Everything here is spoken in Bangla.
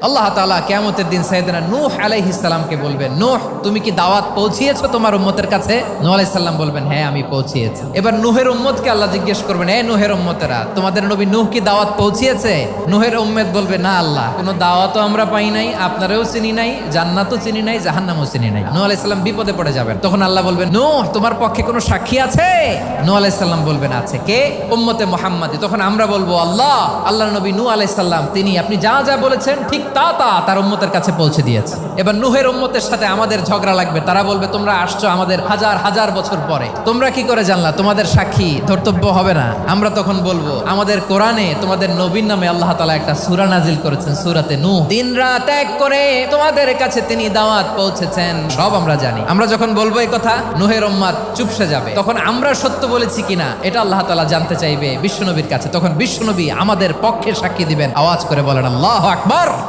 আল্লাহ তাআলা কিয়ামতের দিন সাইয়েদনা নূহ আলাইহিস সালামকে বলবেন, নূহ তুমি কি দাওয়াত পৌঁছিয়েছো তোমার উম্মতের কাছে? নূহ আলাইহিস সালাম বলবেন, হ্যাঁ আমি পৌঁছিয়েছি। এবার নূহের উম্মতকে আল্লাহ জিজ্ঞেস করবেন, এই নূহের উম্মতেরা তোমাদের নবী নূহ কি দাওয়াত পৌঁছিয়েছে? নূহের উম্মত বলবে, না আল্লাহ, কোনো দাওয়াতও আমরা পাই নাই, আপনারাও চিনি নাই, জান্নাতও চিনি নাই, জাহান্নামও চিনি নাই। নূহ আলাইহিস সালাম বিপদে পড়ে যাবেন। তখন আল্লাহ বলবেন, নূহ তোমার পক্ষে কোনো সাক্ষী আছে? নূহ আলাইহিস সালাম বলবেন, আছে। কে? উম্মতে মুহাম্মাদি। তখন আমরা বলবো, আল্লাহর নবী নূহ আলাইহিস সালাম তিনি আপনি যা যা বলেছেন ঠিক তা তার উম্মতের কাছে পৌঁছে দিয়েছে। এবার নূহের উম্মতের সাথে আমাদের ঝগড়া লাগবে। তারা বলবে, তোমরা আসছো আমাদের হাজার হাজার বছর পরে, তোমরা কি করে জানলা? তোমাদের সাক্ষী ধর্তব্য হবে না? আমরা তখন বলবো, আমাদের কোরআনে তোমাদের নবীর নামে আল্লাহ তাআলা একটা সূরা নাজিল করেছেন, সূরাতে নূহ। দিন রাত এক করে তোমাদের কাছে তিনি দাওয়াত পৌঁছেছেন, সব আমরা জানি। আমরা যখন বলবো এই কথা, নূহের উম্মত চুপসে যাবে। তখন আমরা সত্য বলেছি কিনা এটা আল্লাহ তাআলা জানতে চাইবে বিশ্বনবীর কাছে। তখন বিশ্বনবী আমাদের পক্ষে সাক্ষী দিবেন। আওয়াজ করে বলেন আল্লাহু আকবার।